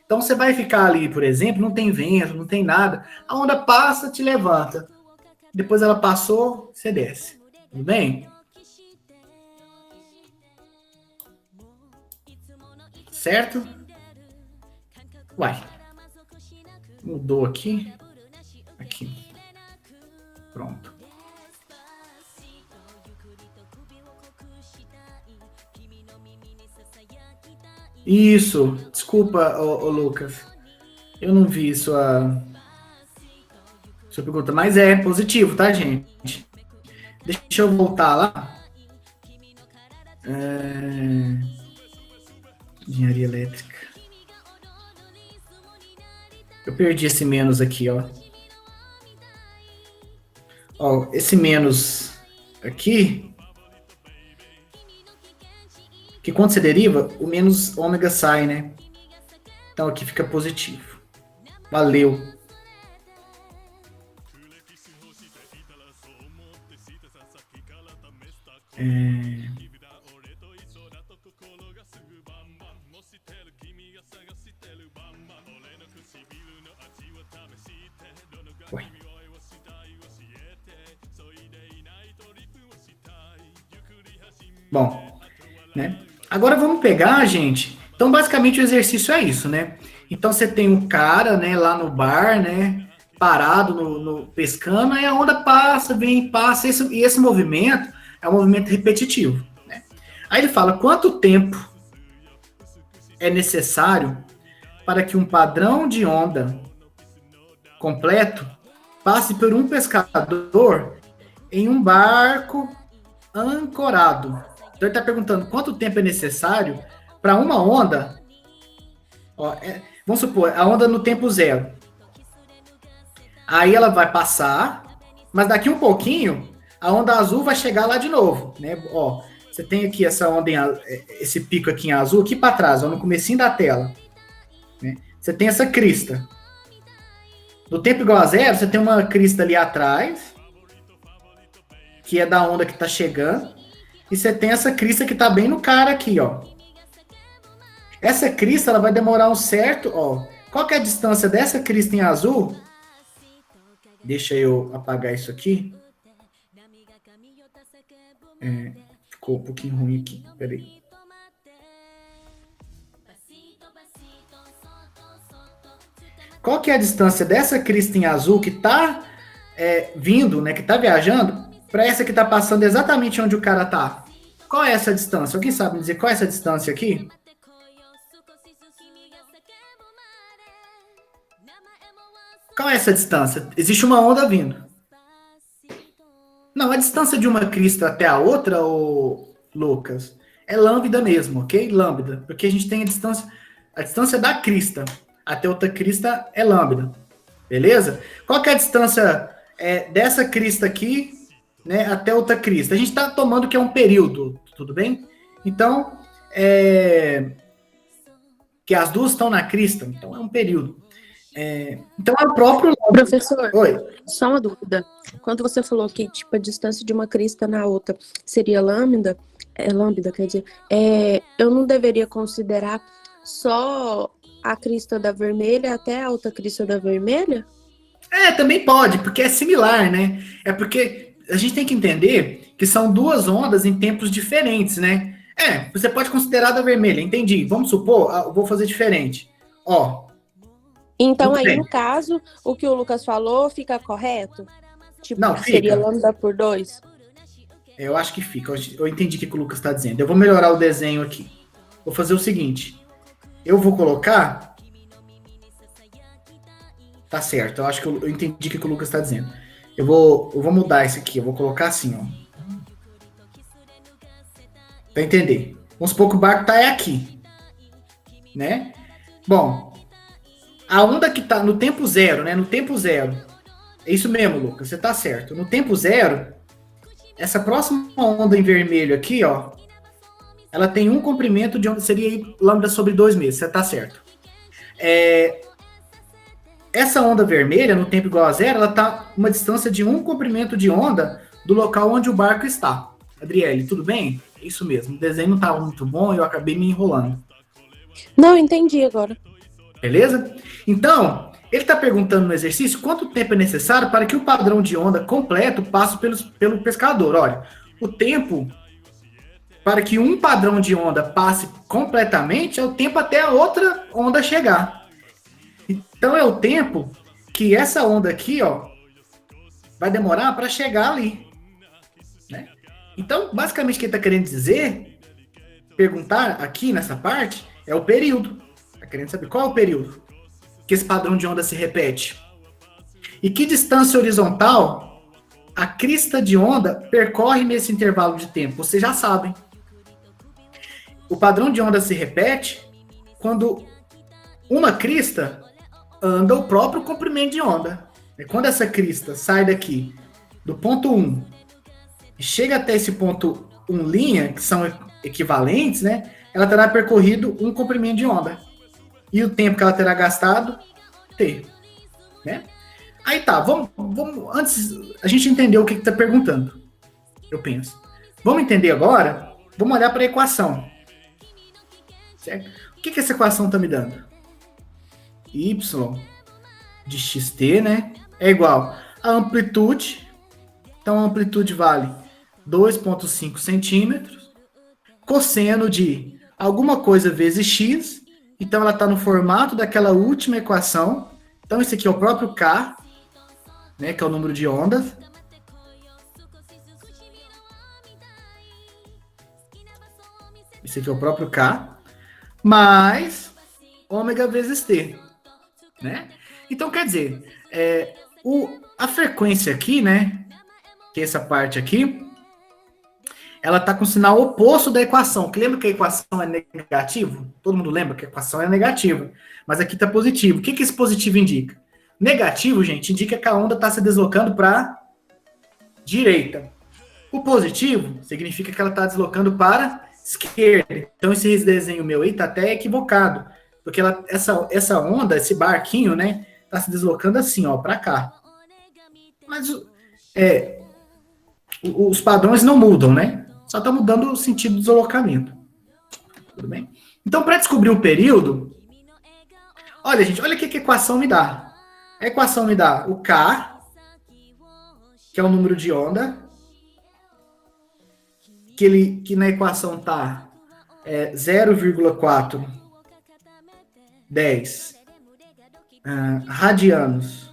Então, você vai ficar ali, por exemplo, não tem vento, não tem nada. A onda passa, te levanta. Depois ela passou, você desce. Tudo bem? Certo? Uai. Mudou aqui. Aqui. Pronto. Isso. Desculpa, Lucas. Eu não vi sua pergunta, mas é positivo, tá, gente? Deixa eu voltar lá. Engenharia elétrica. Eu perdi esse menos aqui, ó. Ó, esse menos aqui, que quando você deriva, o menos ômega sai, né? Então aqui fica positivo. Valeu. Ué. Bom, né? Agora vamos pegar, gente. Então, basicamente, o exercício é isso, né? Então, você tem um cara, né, lá no bar, né, parado no pescando, aí a onda passa, vem, passa, e esse movimento é um movimento repetitivo, né? Aí ele fala, quanto tempo é necessário para que um padrão de onda completo passe por um pescador em um barco ancorado? Então ele está perguntando quanto tempo é necessário para uma onda, ó, vamos supor, a onda no tempo zero. Aí ela vai passar, mas daqui um pouquinho, a onda azul vai chegar lá de novo, né? Ó, você tem aqui essa onda, esse pico aqui em azul, aqui para trás, ó, no comecinho da tela. Né? Você tem essa crista. No tempo igual a zero, você tem uma crista ali atrás, que é da onda que tá chegando, e você tem essa crista que tá bem no cara aqui, ó. Essa crista, ela vai demorar um certo, ó. Qual que é a distância dessa crista em azul? Deixa eu apagar isso aqui. Ficou um pouquinho ruim aqui, peraí. Qual que é a distância dessa crista em azul que tá vindo, né, que tá viajando, para essa que tá passando exatamente onde o cara tá? Qual é essa distância? Alguém sabe me dizer qual é essa distância aqui? Qual é essa distância? Existe uma onda vindo. Não, a distância de uma crista até a outra, ô Lucas, é lambda mesmo, ok? Lambda. Porque a gente tem a distância da crista até outra crista é lambda. Beleza? Qual que é a distância dessa crista aqui, né, até outra crista? A gente está tomando que é um período, tudo bem? Então, que as duas estão na crista, então é um período. Então é o próprio... Professor, Oi. só uma dúvida. Quando você falou que tipo, a distância de uma crista na outra seria lambda, quer dizer, eu não deveria considerar só a crista da vermelha até a outra crista da vermelha? Também pode, porque é similar, né? É porque a gente tem que entender que são duas ondas em tempos diferentes, né? Você pode considerar da vermelha, entendi. Vamos supor, eu vou fazer diferente. Ó. Então aí, no caso, o que o Lucas falou fica correto? Tipo, não, fica. Seria lambda por 2? Eu acho que fica. Eu entendi o que o Lucas está dizendo. Eu vou melhorar o desenho aqui. Vou fazer o seguinte. Eu vou colocar... Tá certo. Eu acho que eu entendi o que o Lucas está dizendo. Eu vou mudar isso aqui. Eu vou colocar assim, ó. Pra entender. Vamos supor que o barco tá aqui. Né? Bom... A onda que tá no tempo zero, né? No tempo zero. É isso mesmo, Lucas. Você tá certo. No tempo zero, essa próxima onda em vermelho aqui, ó, ela tem um comprimento de onda, seria lambda sobre 2 meses. Você tá certo. Essa onda vermelha, no tempo igual a zero, ela tá uma distância de um comprimento de onda do local onde o barco está. Adriele, tudo bem? É isso mesmo. O desenho não estava muito bom e eu acabei me enrolando. Não, entendi agora. Beleza? Então, ele está perguntando no exercício quanto tempo é necessário para que o padrão de onda completo passe pelo pescador. Olha, o tempo para que um padrão de onda passe completamente é o tempo até a outra onda chegar. Então, é o tempo que essa onda aqui, ó, vai demorar para chegar ali. Né? Então, basicamente, o que ele está querendo dizer, perguntar aqui nessa parte, é o período. Está querendo saber qual é o período que esse padrão de onda se repete. E que distância horizontal a crista de onda percorre nesse intervalo de tempo. Vocês já sabem. O padrão de onda se repete quando uma crista anda o próprio comprimento de onda. E quando essa crista sai daqui do ponto 1 e chega até esse ponto 1', que são equivalentes, né? Ela terá percorrido um comprimento de onda. E o tempo que ela terá gastado, T. Né? Aí tá, vamos antes a gente entendeu o que está perguntando, eu penso. Vamos entender agora, vamos olhar para a equação. Certo? O que essa equação está me dando? Y de xt, né? É igual a amplitude. Então a amplitude vale 2,5 centímetros. Cosseno de alguma coisa vezes x. Então, ela está no formato daquela última equação. Então, esse aqui é o próprio K, né, que é o número de ondas. Esse aqui é o próprio K. Mais ômega vezes T. Né? Então, quer dizer, a frequência aqui, né, que é essa parte aqui, ela está com o sinal oposto da equação. Que lembra que a equação é negativa? Todo mundo lembra que a equação é negativa. Mas aqui está positivo. O que esse positivo indica? Negativo, gente, indica que a onda está se deslocando para a direita. O positivo significa que ela está deslocando para a esquerda. Então esse desenho meu aí está até equivocado. Porque essa onda, esse barquinho, né, está se deslocando assim, ó, para cá. Mas os padrões não mudam, né? Só está mudando o sentido do deslocamento. Tudo bem? Então, para descobrir o período, olha, gente, olha o que a equação me dá. A equação me dá o K, que é o número de onda, que na equação está 0,410 radianos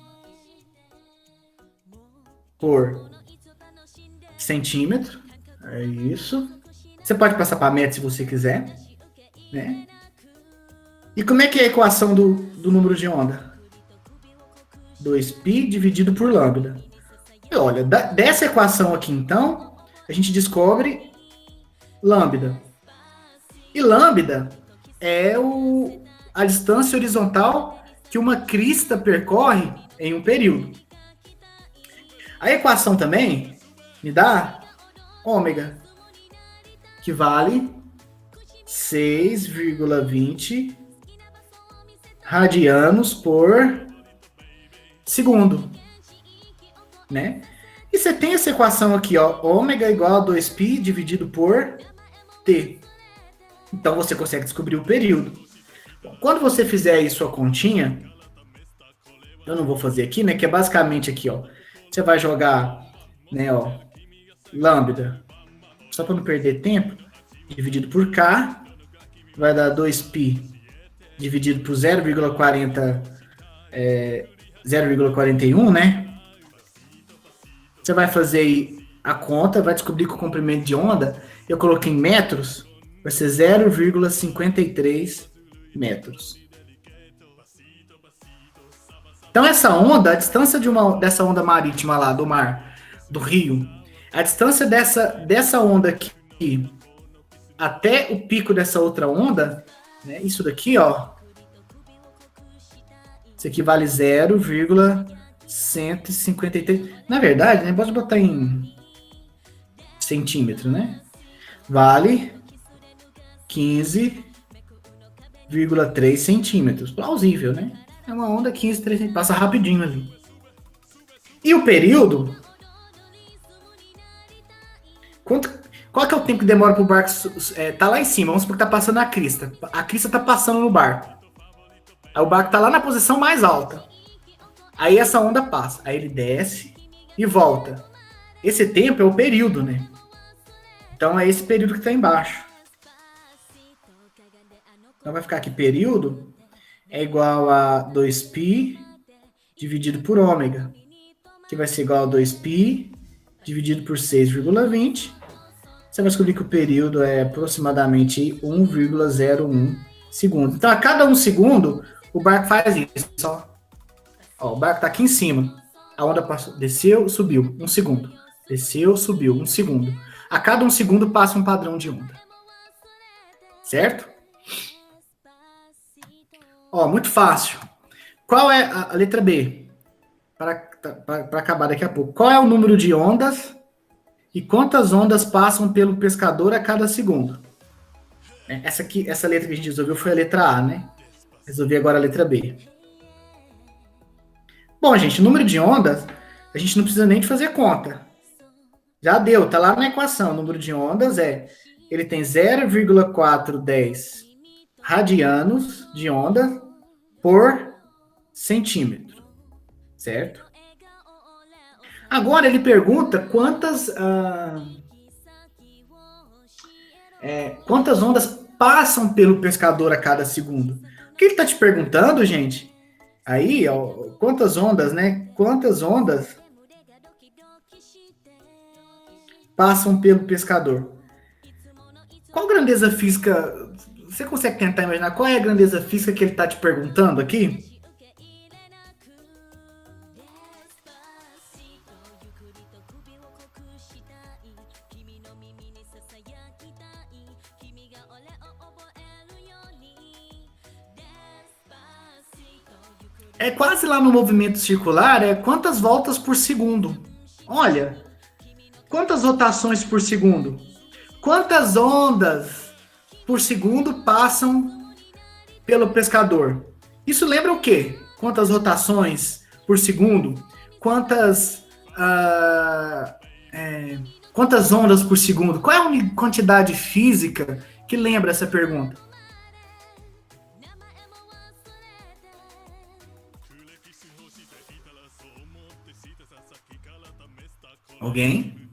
por centímetro. É isso. Você pode passar para metro se você quiser, né? E como é que é a equação do número de onda? 2π dividido por lambda. E olha, dessa equação aqui, então, a gente descobre lambda. E lambda é a distância horizontal que uma crista percorre em um período. A equação também me dá ômega, que vale 6,20 radianos por segundo, né? E você tem essa equação aqui, ó, ômega igual a 2π dividido por t. Então você consegue descobrir o período. Quando você fizer aí sua continha, eu não vou fazer aqui, né? Que é basicamente aqui, ó. Você vai jogar, né, ó, lambda, só para não perder tempo, dividido por k, vai dar 2π dividido por 0,41, né? Você vai fazer aí a conta, vai descobrir que o comprimento de onda, eu coloquei em metros, vai ser 0,53 metros. Então essa onda, a distância dessa onda marítima lá do mar, do rio, a distância dessa onda aqui até o pico dessa outra onda, né, isso daqui, ó, isso aqui vale 0,153. Na verdade, né, pode botar em centímetro, né? Vale 15,3 centímetros. Plausível, né? É uma onda 15,3 passa rapidinho ali. E o período? Qual que é o tempo que demora para o barco tá lá em cima? Vamos supor que tá passando a crista. A crista tá passando no barco. Aí o barco tá lá na posição mais alta. Aí essa onda passa. Aí ele desce e volta. Esse tempo é o período, né? Então é esse período que tá embaixo. Então vai ficar aqui período é igual a 2π dividido por ômega, que vai ser igual a 2π dividido por 6,20. Você vai descobrir que o período é aproximadamente 1,01 segundo. Então, a cada 1 segundo, o barco faz isso. Ó, o barco está aqui em cima. A onda passou, desceu, subiu. 1 segundo. Desceu, subiu. 1 segundo. A cada 1 segundo passa um padrão de onda. Certo? Ó, muito fácil. Qual é a letra B? Para acabar daqui a pouco. Qual é o número de ondas e quantas ondas passam pelo pescador a cada segundo? Essa letra que a gente resolveu foi a letra A, né? Resolvi agora a letra B. Bom, gente, o número de ondas, a gente não precisa nem de fazer conta. Já deu, tá lá na equação. O número de ondas ele tem 0,410 radianos de onda por centímetro, certo? Agora ele pergunta quantas ondas passam pelo pescador a cada segundo. O que ele está te perguntando, gente? Aí, ó, quantas ondas, né? Quantas ondas passam pelo pescador? Qual grandeza física? Você consegue tentar imaginar qual é a grandeza física que ele está te perguntando aqui? É quase lá no movimento circular, quantas voltas por segundo. Olha, quantas rotações por segundo? Quantas ondas por segundo passam pelo pescador? Isso lembra o quê? quantas rotações por segundo, quantas quantas ondas por segundo. Qual é a quantidade física que lembra essa pergunta? Alguém?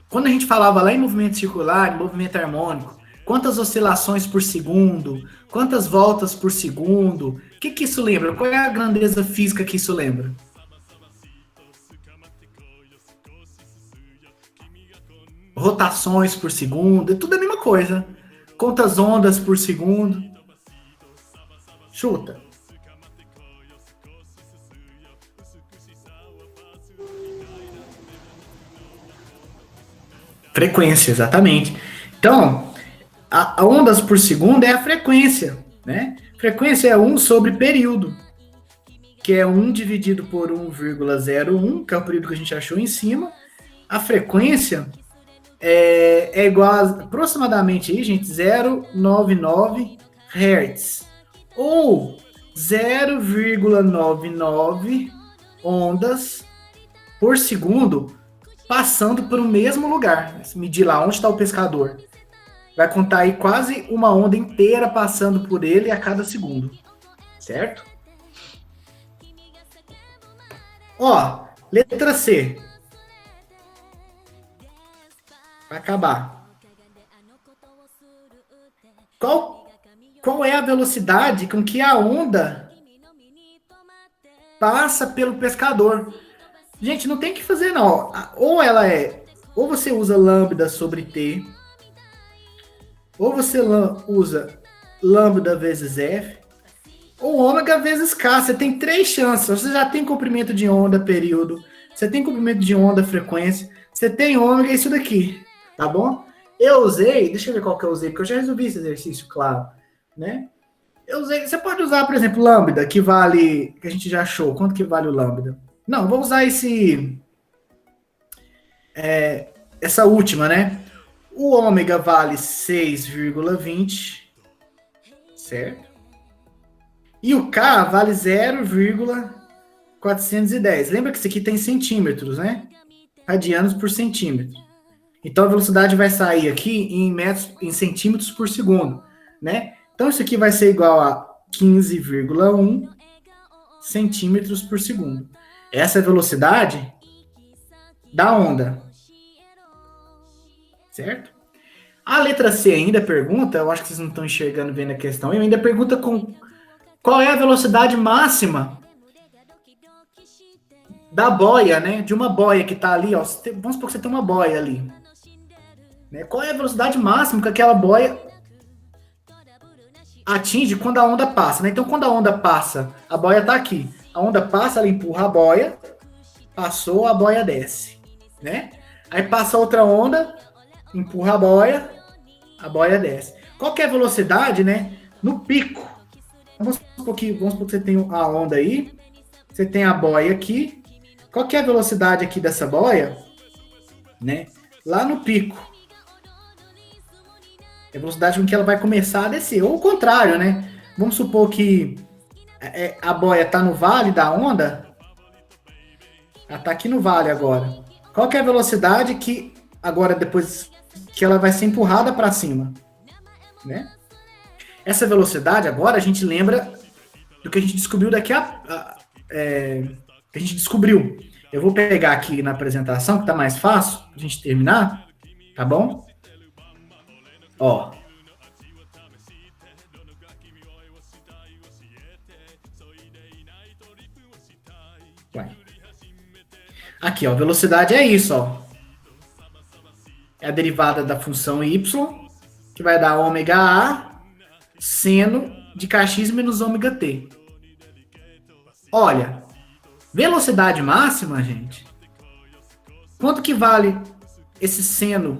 Quando a gente falava lá em movimento circular, em movimento harmônico, quantas oscilações por segundo, quantas voltas por segundo, o que isso lembra? Qual é a grandeza física que isso lembra? Rotações por segundo, é tudo a mesma coisa. Quantas ondas por segundo? Chuta. Frequência, exatamente. Então, a ondas por segundo é a frequência, né? Frequência é 1 sobre período, que é 1 dividido por 1,01, que é o período que a gente achou em cima. A frequência é igual a aproximadamente aí, gente, 0,99 Hz, ou 0,99 ondas por segundo passando por o mesmo lugar. Se medir lá onde está o pescador, vai contar aí quase uma onda inteira passando por ele a cada segundo, certo? Ó, letra C. Vai acabar. Qual é a velocidade com que a onda passa pelo pescador? Gente, não tem que fazer não. Ou você usa lambda sobre t, ou você usa lambda vezes f, ou ômega vezes k. Você tem 3 chances. Você já tem comprimento de onda, período. Você tem comprimento de onda, frequência. Você tem ômega, isso daqui. Tá bom? Eu usei, deixa eu ver qual que eu usei, porque eu já resolvi esse exercício, claro, né? Você pode usar, por exemplo, lambda, que vale, que a gente já achou. Quanto que vale o lambda? Não, vou usar essa última, né? O ômega vale 6,20, certo? E o K vale 0,410. Lembra que isso aqui tem centímetros, né? Radianos por centímetro. Então a velocidade vai sair aqui em centímetros por segundo, né? Então isso aqui vai ser igual a 15,1 centímetros por segundo. Essa é a velocidade da onda. Certo? A letra C ainda pergunta, eu acho que vocês não estão enxergando vendo a questão, ainda pergunta qual é a velocidade máxima da boia, né? De uma boia que está ali, ó. Vamos supor que você tem uma boia ali. Né? Qual é a velocidade máxima que aquela boia atinge quando a onda passa, né? Então, quando a onda passa, a boia está aqui. A onda passa, ela empurra a boia, passou, a boia desce, né? Aí passa outra onda, empurra a boia desce. Qual que é a velocidade, né? No pico. Vamos supor que você tem a onda aí, você tem a boia aqui. Qual que é a velocidade aqui dessa boia, né? Lá no pico. É a velocidade com que ela vai começar a descer. Ou o contrário, né? Vamos supor que a boia está no vale da onda. Ela está aqui no vale agora. Qual que é a velocidade que agora, depois que ela vai ser empurrada para cima? Né? Essa velocidade agora a gente lembra do que a gente descobriu que a gente descobriu. Eu vou pegar aqui na apresentação, que está mais fácil, para a gente terminar. Tá bom? Ó. Vai. Aqui, ó, velocidade é isso, ó. É a derivada da função y, que vai dar ômega A, seno de kx menos ômega t. Olha, velocidade máxima, gente. Quanto que vale esse seno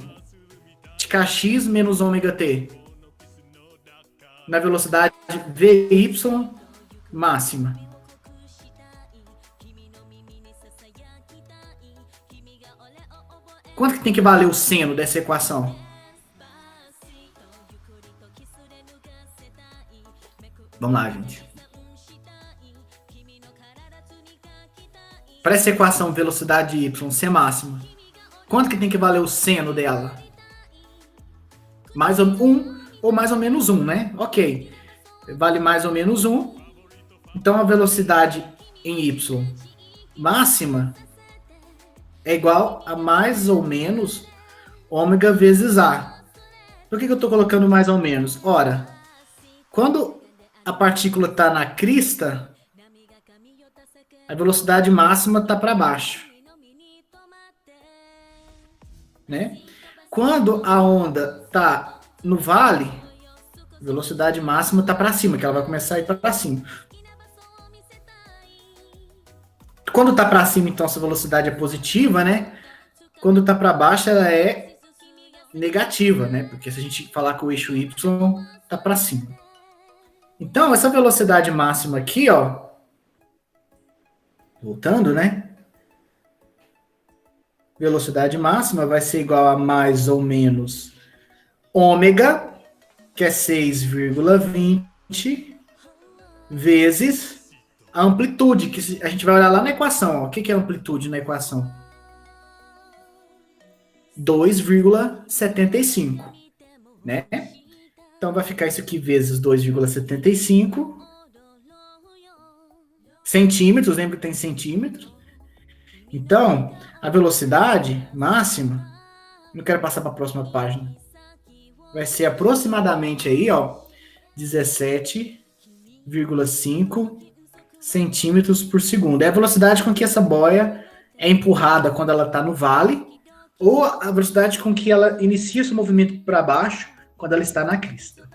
de kx menos ômega t? Na velocidade vy máxima. Quanto que tem que valer o seno dessa equação? Vamos lá, gente. Para essa equação velocidade y, c máxima, quanto que tem que valer o seno dela? Mais ou 1 ou mais ou menos 1, né? Ok. Vale mais ou menos 1. Então, a velocidade em y máxima é igual a mais ou menos ômega vezes a. Por que eu estou colocando mais ou menos? Ora, quando a partícula está na crista, a velocidade máxima está para baixo. Né? Quando a onda está no vale, a velocidade máxima está para cima, que ela vai começar a ir para cima. Quando está para cima, então, essa velocidade é positiva, né? Quando está para baixo, ela é negativa, né? Porque se a gente falar que o eixo y está para cima. Então, essa velocidade máxima aqui, ó, voltando, né? Velocidade máxima vai ser igual a mais ou menos ômega, que é 6,20, vezes a amplitude, que a gente vai olhar lá na equação. Ó. O que é amplitude na equação? 2,75, né? Então vai ficar isso aqui vezes 2,75 centímetros, lembra que tem centímetros? Então, a velocidade máxima, não quero passar para a próxima página, vai ser aproximadamente aí, ó, 17,5 centímetros por segundo. É a velocidade com que essa boia é empurrada quando ela está no vale, ou a velocidade com que ela inicia seu movimento para baixo quando ela está na crista.